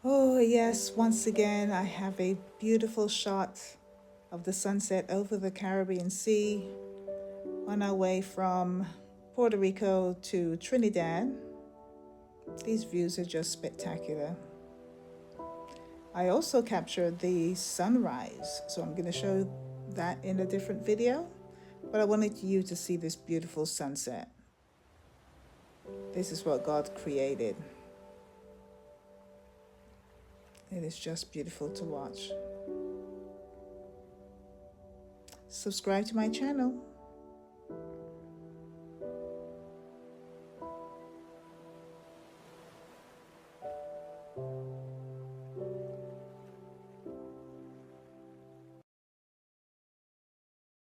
Oh, yes, once again, I have a beautiful shot of the sunset over the Caribbean Sea on our way from Puerto Rico to Trinidad. These views are just spectacular. I also captured the sunrise, so I'm going to show that in a different video, but I wanted you to see this beautiful sunset. This is what God created. It is just beautiful to watch. Subscribe to my channel.